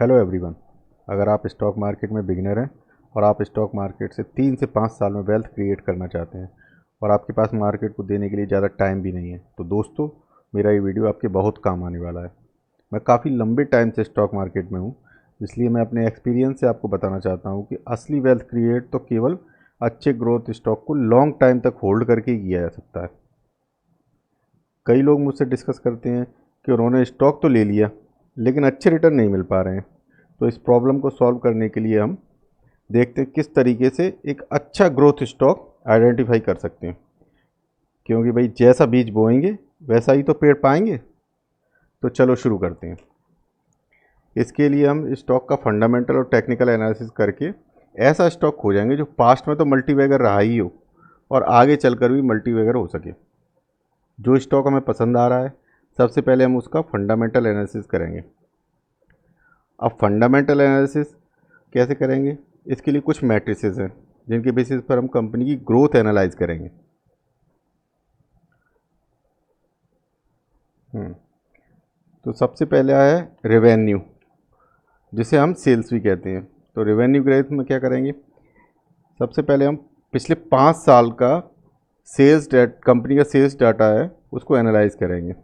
Hello everyone. अगर आप stock market में बिगिनर हैं और आप स्टॉक मार्केट से 3 से 5 साल में वेल्थ क्रिएट करना चाहते हैं और आपके पास मार्केट को देने के लिए ज़्यादा टाइम भी नहीं है, तो दोस्तों मेरा ये वीडियो आपके बहुत काम आने वाला है। मैं काफ़ी लंबे टाइम से स्टॉक मार्केट में हूँ, इसलिए मैं अपने एक्सपीरियंस से आपको बताना चाहता हूँ कि असली वेल्थ क्रिएट तो केवल अच्छे ग्रोथ स्टॉक को लॉन्ग टाइम तक होल्ड करके ही किया जा सकता है। कई लोग मुझसे डिस्कस करते हैं कि उन्होंने स्टॉक तो ले लिया लेकिन अच्छे रिटर्न नहीं मिल पा रहे हैं। तो इस प्रॉब्लम को सॉल्व करने के लिए हम देखते हैं किस तरीके से एक अच्छा ग्रोथ स्टॉक आइडेंटिफाई कर सकते हैं, क्योंकि भाई जैसा बीज बोएंगे वैसा ही तो पेड़ पाएंगे। तो चलो शुरू करते हैं। इसके लिए हम स्टॉक का फंडामेंटल और टेक्निकल एनालिसिस करके ऐसा स्टॉक खोजेंगे जो पास्ट में तो मल्टीबैगर रहा ही हो और आगे चलकर भी मल्टीबैगर हो सके। जो स्टॉक हमें पसंद आ रहा है, सबसे पहले हम उसका फंडामेंटल एनालिसिस करेंगे। अब फंडामेंटल एनालिसिस कैसे करेंगे? इसके लिए कुछ मैट्रिसेस हैं जिनके बेसिस पर हम कंपनी की ग्रोथ एनालाइज करेंगे। तो सबसे पहले आया है रेवेन्यू, जिसे हम सेल्स भी कहते हैं। तो रेवेन्यू ग्रोथ में क्या करेंगे? सबसे पहले हम पिछले 5 साल का कंपनी का सेल्स डाटा है उसको एनालाइज करेंगे।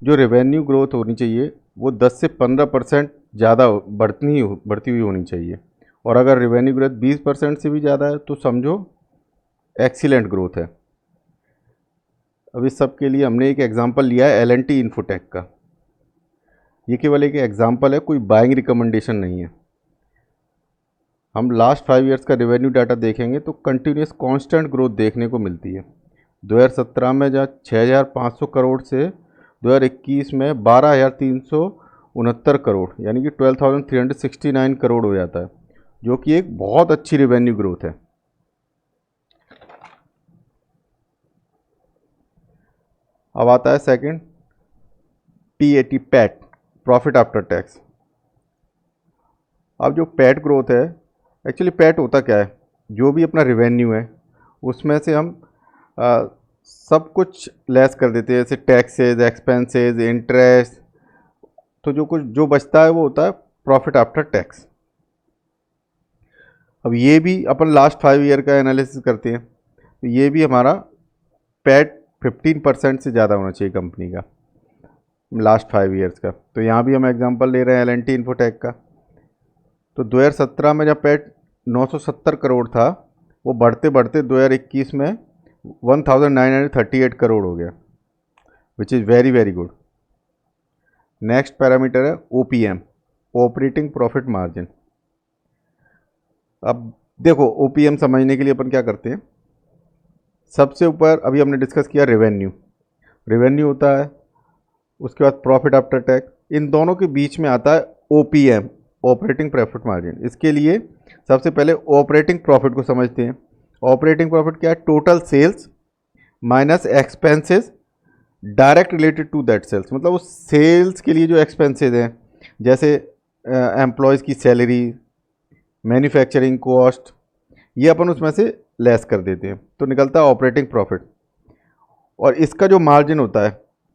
जो रेवेन्यू ग्रोथ होनी चाहिए वो 10 से 15% ज़्यादा बढ़ती हुई होनी चाहिए, और अगर रेवेन्यू ग्रोथ 20% से भी ज़्यादा है तो समझो एक्सीलेंट ग्रोथ है। अब इस सब के लिए हमने एक एग्जांपल लिया है L&T इन्फोटेक का। ये केवल एक एग्जांपल है, कोई बाइंग रिकमेंडेशन नहीं है। हम लास्ट 5 ईयर्स का रेवेन्यू डाटा देखेंगे तो कंटिन्यूस कांस्टेंट ग्रोथ देखने को मिलती है। 2017 में जहाँ 6,500 करोड़ से 2021 में 12,369 करोड़ यानी कि 12,369 करोड़ हो जाता है, जो कि एक बहुत अच्छी रेवेन्यू ग्रोथ है। अब आता है second PAT, PAT, profit after tax. अब जो पैट ग्रोथ है, एक्चुअली पैट होता क्या है? जो भी अपना रेवेन्यू है उसमें से हम सब कुछ लेस कर देते हैं, जैसे टैक्सेस, एक्सपेंसेस, इंटरेस्ट। तो जो बचता है वो होता है प्रॉफिट आफ्टर टैक्स। अब ये भी अपन लास्ट 5 ईयर का एनालिसिस करते हैं, तो ये भी हमारा पैट 15% से ज़्यादा होना चाहिए कंपनी का लास्ट 5 ईयर्स का। तो यहाँ भी हम एग्जांपल ले रहे हैं L&T इन्फोटेक का। तो 2017 में जब पैट 970 करोड़ था, वो बढ़ते बढ़ते 2021 में 1938 करोड़ हो गया, which is very very good. Next parameter है OPM, ऑपरेटिंग प्रॉफिट मार्जिन। अब देखो OPM समझने के लिए अपन क्या करते हैं, सबसे ऊपर अभी हमने डिस्कस किया रेवेन्यू होता है, उसके बाद प्रॉफिट आफ्टर टैक्स, इन दोनों के बीच में आता है OPM, ऑपरेटिंग प्रॉफिट मार्जिन। इसके लिए सबसे पहले ऑपरेटिंग प्रॉफिट को समझते हैं। ऑपरेटिंग प्रॉफिट क्या है? Total sales minus expenses direct related to that sales. मतलब उस सेल्स के लिए जो एक्सपेंसेस हैं, जैसे एम्प्लॉयज़ की सैलरी, मैन्युफैक्चरिंग कॉस्ट, ये अपन उसमें से लेस कर देते हैं तो निकलता है ऑपरेटिंग प्रॉफिट। और इसका जो मार्जिन होता है,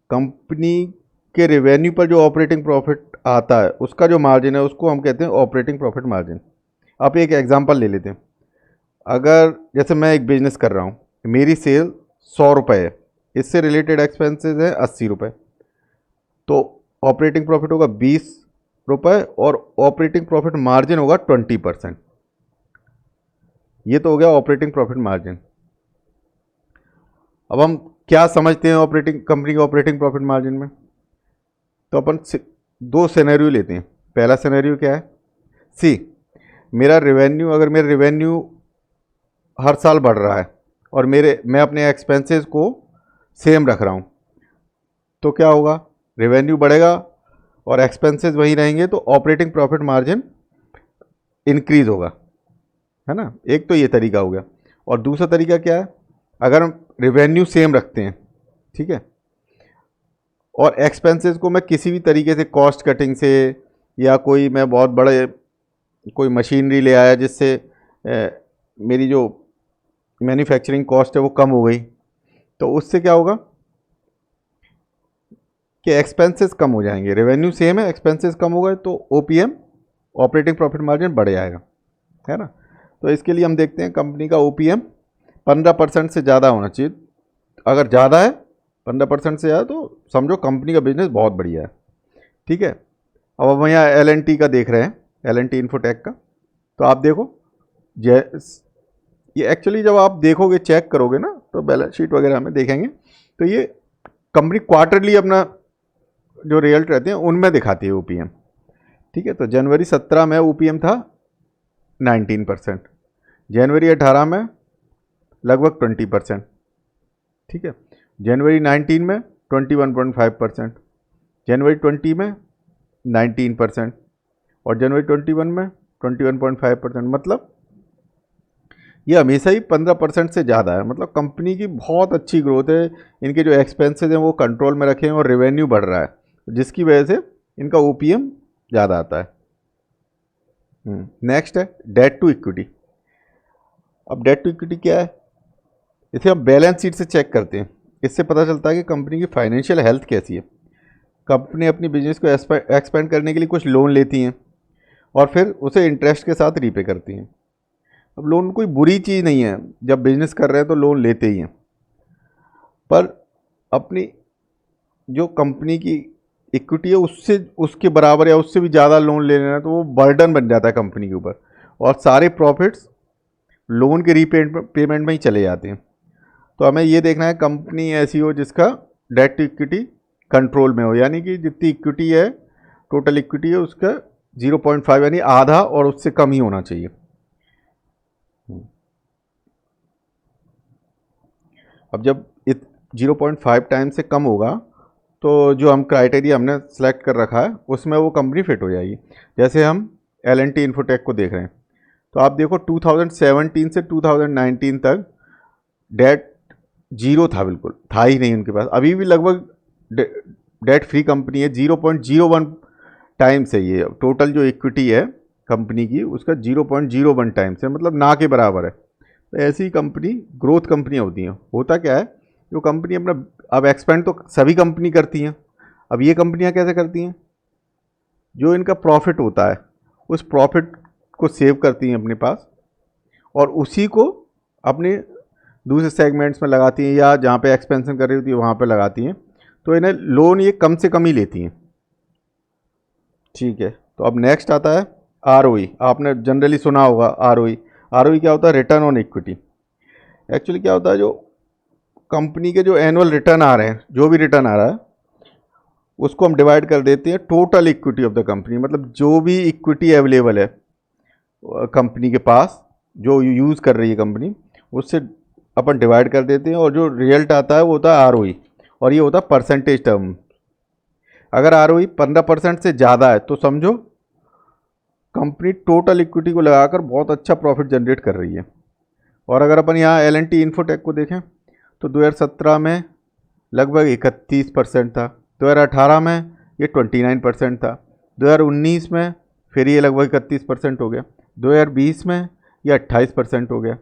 कंपनी के रेवेन्यू पर जो ऑपरेटिंग प्रॉफिट आता है उसका जो मार्जिन है उसको हम कहते हैं ऑपरेटिंग प्रॉफिट मार्जिन। आप एक एग्जांपल ले लेते हैं। अगर जैसे मैं एक बिजनेस कर रहा हूँ, मेरी सेल 100 रुपये है, इससे रिलेटेड एक्सपेंसेस है 80 रुपये, तो ऑपरेटिंग प्रॉफिट होगा 20 रुपये और ऑपरेटिंग प्रॉफिट मार्जिन होगा 20%। ये तो हो गया ऑपरेटिंग प्रॉफिट मार्जिन। अब हम क्या समझते हैं कंपनी के ऑपरेटिंग प्रॉफिट मार्जिन में? तो अपन 2 सिनेरियो लेते हैं। पहला सिनेरियो क्या है? अगर मेरा रेवेन्यू हर साल बढ़ रहा है और मैं अपने एक्सपेंसेस को सेम रख रहा हूँ, तो क्या होगा? रेवेन्यू बढ़ेगा और एक्सपेंसेस वही रहेंगे, तो ऑपरेटिंग प्रॉफिट मार्जिन इंक्रीज होगा, है ना। एक तो ये तरीका हो गया। और दूसरा तरीका क्या है? अगर हम रेवेन्यू सेम रखते हैं, ठीक है, और एक्सपेंसेस को मैं किसी भी तरीके से कॉस्ट कटिंग से, या मैं बहुत बड़े कोई मशीनरी ले आया जिससे मेरी जो मैन्युफैक्चरिंग कॉस्ट है वो कम हो गई, तो उससे क्या होगा? कि एक्सपेंसेस कम हो जाएंगे, रेवेन्यू सेम है, एक्सपेंसेस कम हो गए तो ओपीएम ऑपरेटिंग प्रॉफिट मार्जिन बढ़ जाएगा, है ना। तो इसके लिए हम देखते हैं कंपनी का ओपीएम 15% से ज़्यादा होना चाहिए। अगर ज़्यादा है 15% से ज़्यादा तो समझो कंपनी का बिजनेस बहुत बढ़िया है, ठीक है। अब हम यहाँ एल का देख रहे हैं, एल इन्फोटेक का। तो आप देखो ये एक्चुअली जब आप देखोगे, चेक करोगे ना, तो बैलेंस शीट वगैरह में देखेंगे तो ये कंपनी क्वार्टरली अपना जो रिजल्ट रहते हैं उनमें दिखाती है ओपीएम, ठीक है। तो जनवरी 17 में ओपीएम था 19%, जनवरी 18 में लगभग 20%, ठीक है। जनवरी 19 में 21.5%, जनवरी 20 में 19% और जनवरी 21 में 21.5%। मतलब ये हमेशा ही 15% से ज़्यादा है। मतलब कंपनी की बहुत अच्छी ग्रोथ है, इनके जो एक्सपेंसेस हैं वो कंट्रोल में रखे हैं और रेवेन्यू बढ़ रहा है, जिसकी वजह से इनका ओपीएम ज़्यादा आता है। नेक्स्ट है डेट टू इक्विटी। अब डेट टू इक्विटी क्या है, इसे हम बैलेंस शीट से चेक करते हैं। इससे पता चलता है कि कंपनी की फाइनेंशियल हेल्थ कैसी है। कंपनी अपनी बिजनेस को एक्सपेंड करने के लिए कुछ लोन लेती हैं और फिर उसे इंटरेस्ट के साथ रीपे करती हैं। अब लोन कोई बुरी चीज़ नहीं है, जब बिजनेस कर रहे हैं तो लोन लेते ही हैं, पर अपनी जो कंपनी की इक्विटी है उससे उसके बराबर या उससे भी ज़्यादा लोन ले लेना तो वो बर्डन बन जाता है कंपनी के ऊपर और सारे प्रॉफिट्स लोन के पेमेंट में ही चले जाते हैं। तो हमें ये देखना है कंपनी ऐसी हो जिसका डेट टू इक्विटी कंट्रोल में हो, यानी कि जितनी इक्विटी है, टोटल इक्विटी है, उसका 0.5 यानी आधा और उससे कम ही होना चाहिए। अब जब 0.5 टाइम से कम होगा तो जो हम क्राइटेरिया हमने सेलेक्ट कर रखा है उसमें वो कंपनी फिट हो जाएगी। जैसे हम L&T इन्फोटेक को देख रहे हैं, तो आप देखो 2017 से 2019 तक डेट जीरो था, बिल्कुल था ही नहीं उनके पास। अभी भी लगभग डेट फ्री कंपनी है, 0.01 टाइम से ये टोटल जो इक्विटी है कंपनी की उसका 0.01 टाइम से, मतलब ना के बराबर है। तो ऐसी कंपनी ग्रोथ कंपनियाँ होती हैं। होता क्या है, जो कंपनी अपना अब एक्सपेंड तो सभी कंपनी करती हैं, अब ये कंपनियां कैसे करती हैं, जो इनका प्रॉफिट होता है उस प्रॉफिट को सेव करती हैं अपने पास और उसी को अपने दूसरे सेगमेंट्स में लगाती हैं या जहाँ पे एक्सपेंशन कर रही होती है वहाँ पे लगाती हैं। तो इन्हें लोन ये कम से कम ही लेती हैं, ठीक है। तो अब नेक्स्ट आता है आरओई। आपने जनरली सुना होगा आरओई। आरओई क्या होता है, रिटर्न ऑन इक्विटी। एक्चुअली क्या होता है, जो कंपनी के जो एनुअल रिटर्न आ रहे हैं, जो भी रिटर्न आ रहा है उसको हम डिवाइड कर देते हैं total equity of the company. मतलब जो भी इक्विटी अवेलेबल है कंपनी के पास, जो यूज़ कर रही है कंपनी, उससे अपन डिवाइड कर देते हैं और जो रिजल्ट आता है वो होता है आरओई, और ये होता है परसेंटेज टर्म। अगर आरओई 15% से ज़्यादा है तो समझो कंपनी टोटल इक्विटी को लगाकर बहुत अच्छा प्रॉफिट जनरेट कर रही है। और अगर अपन यहाँ L&T इन्फोटेक को देखें तो 2017 में लगभग 31% था, 2018 में ये 29% था, 2019 में फिर ये लगभग 31% हो गया, 2020 में ये 28% हो गया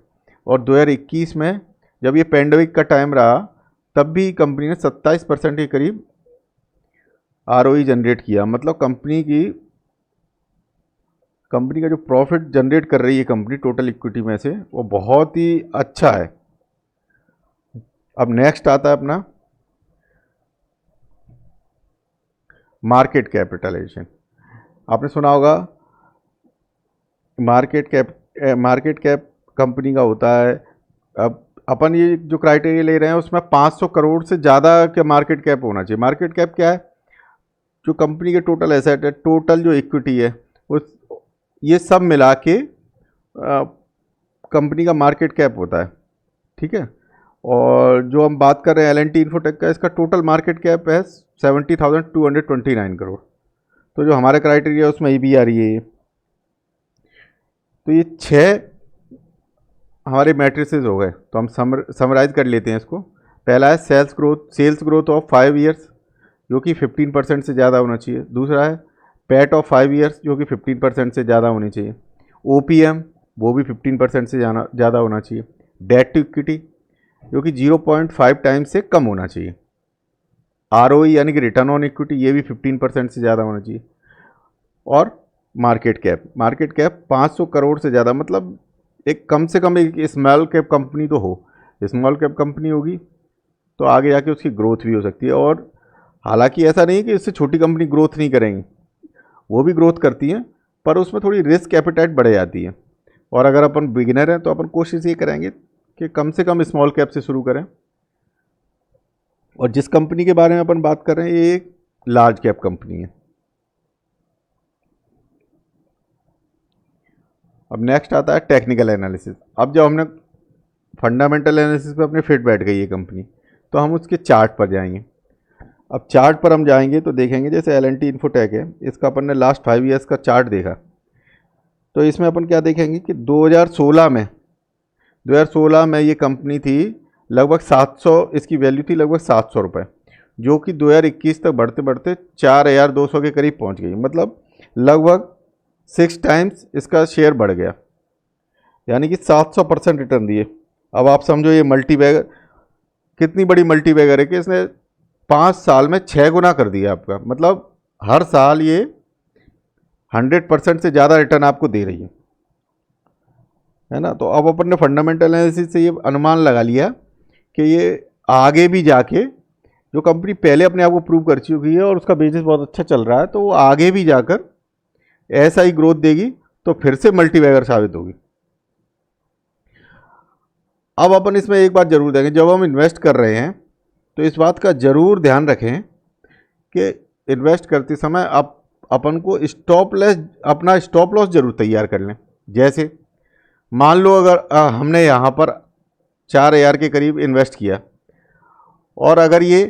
और 2021 में जब ये पेंडेमिक का टाइम रहा तब भी कंपनी ने 27% के करीब आरओई जनरेट किया। मतलब कंपनी का जो प्रॉफिट जनरेट कर रही है कंपनी टोटल इक्विटी में से, वो बहुत ही अच्छा है। अब नेक्स्ट आता है अपना मार्केट कैपिटलाइजेशन। आपने सुना होगा मार्केट कैप कंपनी का होता है। अब अपन ये जो क्राइटेरिया ले रहे हैं उसमें 500 करोड़ से ज़्यादा का मार्केट कैप होना चाहिए। मार्केट कैप क्या है, जो कंपनी के टोटल एसेट है, टोटल जो इक्विटी है, उस ये सब मिला के कंपनी का मार्केट कैप होता है, ठीक है। और जो हम बात कर रहे हैं L&T इन्फोटेक का, इसका टोटल मार्केट कैप है 70,229 करोड़। तो जो हमारे क्राइटेरिया उसमें ये भी आ रही है ये। तो ये 6 हमारे मैट्रिसेस हो गए। तो हम समराइज कर लेते हैं इसको। पहला है सेल्स ग्रोथ ऑफ 5 ईयर्स जो कि 15% से ज़्यादा होना चाहिए। दूसरा है पैट ऑफ 5 ईयर्स जो कि 15% से ज़्यादा होनी चाहिए। ओपीएम वो भी 15% से ज़्यादा होना चाहिए। डेट टू इक्विटी जो कि 0.5 टाइम्स से कम होना चाहिए। ROE यानी कि रिटर्न ऑन इक्विटी ये भी 15% से ज़्यादा होना चाहिए। और मार्केट कैप 500 करोड़ से ज़्यादा, मतलब एक कम से कम एक स्मॉल कैप कंपनी तो हो। स्मॉल कैप कंपनी होगी तो आगे जाके उसकी ग्रोथ भी हो सकती है। और हालांकि ऐसा नहीं है कि इससे छोटी कंपनी ग्रोथ नहीं करेंगी, वो भी ग्रोथ करती हैं, पर उसमें थोड़ी रिस्क एपेटाइट बढ़ जाती है। और अगर अपन बिगिनर हैं तो अपन कोशिश ये करेंगे कि कम से कम स्मॉल कैप से शुरू करें। और जिस कंपनी के बारे में अपन बात कर रहे हैं ये एक लार्ज कैप कंपनी है। अब नेक्स्ट आता है टेक्निकल एनालिसिस। अब जब हमने फंडामेंटल एनालिसिस पे अपने फिट बैठ गई ये कंपनी, तो हम उसके चार्ट पर जाएंगे। अब चार्ट पर हम जाएंगे तो देखेंगे जैसे L&T इन्फोटेक है, इसका अपन ने लास्ट 5 ईयर्स का चार्ट देखा, तो इसमें अपन क्या देखेंगे कि 2016 में ये कंपनी थी लगभग 700, इसकी वैल्यू थी लगभग 700 रुपये, जो कि 2021 तक बढ़ते बढ़ते 4200 के करीब पहुंच गई। मतलब लगभग 6 टाइम्स इसका शेयर बढ़ गया, यानी कि 700% रिटर्न दिए। अब आप समझो ये मल्टीबैगर कितनी बड़ी मल्टीबैगर है कि इसने 5 साल में 6 गुना कर दिया आपका, मतलब हर साल ये 100% से ज़्यादा रिटर्न आपको दे रही है ना। तो अब अपन ने फंडामेंटल एनालिसिस से ये अनुमान लगा लिया कि ये आगे भी जाके, जो कंपनी पहले अपने आप को प्रूव कर चुकी है और उसका बिजनेस बहुत अच्छा चल रहा है, तो वो आगे भी जाकर ऐसा ही ग्रोथ देगी, तो फिर से मल्टीबैगर साबित होगी। अब अपन इसमें एक बात जरूर देंगे, जब हम इन्वेस्ट कर रहे हैं तो इस बात का जरूर ध्यान रखें कि इन्वेस्ट करते समय अपन को अपना स्टॉप लॉस जरूर तैयार कर लें। जैसे मान लो अगर हमने यहाँ पर 4000 के करीब इन्वेस्ट किया और अगर ये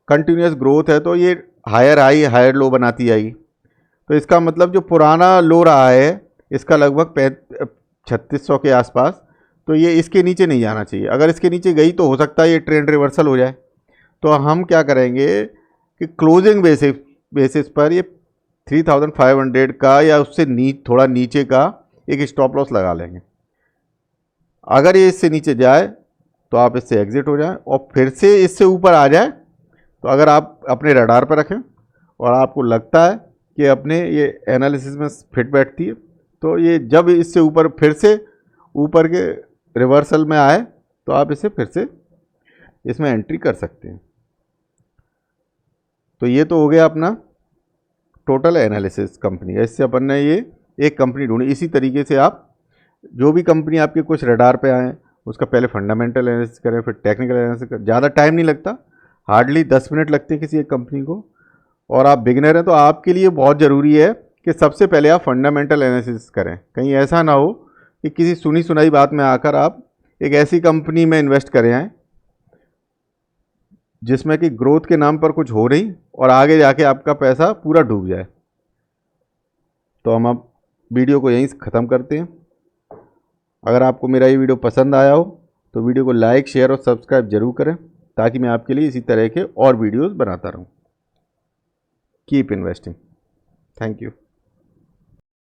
कंटिन्यूस ग्रोथ है तो ये हायर हाई हायर लो बनाती आएगी, तो इसका मतलब जो पुराना लो रहा है इसका लगभग 3600 के आसपास, तो ये इसके नीचे नहीं जाना चाहिए। अगर इसके नीचे गई तो हो सकता है ये ट्रेंड रिवर्सल हो जाए। तो हम क्या करेंगे कि क्लोजिंग बेसिस पर ये 3500 का या उससे थोड़ा नीचे का एक स्टॉप लॉस लगा लेंगे। अगर ये इससे नीचे जाए तो आप इससे एग्जिट हो जाएं, और फिर से इससे ऊपर आ जाए तो अगर आप अपने रडार पर रखें और आपको लगता है कि अपने ये एनालिसिस में फिट बैठती है, तो ये जब इससे ऊपर फिर से ऊपर के रिवर्सल में आए तो आप इसे फिर से इसमें एंट्री कर सकते हैं। तो ये तो हो गया अपना टोटल एनालिसिस कंपनी। इससे अपन ने ये एक कंपनी ढूंढी। इसी तरीके से आप जो भी कंपनी आपके कुछ रडार पे आए उसका पहले फंडामेंटल एनालिसिस करें, फिर टेक्निकल एनालिसिस करें। ज़्यादा टाइम नहीं लगता, हार्डली 10 मिनट लगते हैं किसी एक कंपनी को। और आप बिगिनर हैं तो आपके लिए बहुत ज़रूरी है कि सबसे पहले आप फंडामेंटल एनालिसिस करें। कहीं ऐसा ना हो कि किसी सुनी सुनाई बात में आकर आप एक ऐसी कंपनी में इन्वेस्ट करें आए जिसमें कि ग्रोथ के नाम पर कुछ हो रही और आगे जाके आपका पैसा पूरा डूब जाए। तो हम अब वीडियो को यहीं ख़त्म करते हैं। अगर आपको मेरा ये वीडियो पसंद आया हो तो वीडियो को लाइक, शेयर और सब्सक्राइब जरूर करें, ताकि मैं आपके लिए इसी तरह के और वीडियोस बनाता रहूं। Keep investing. Thank you.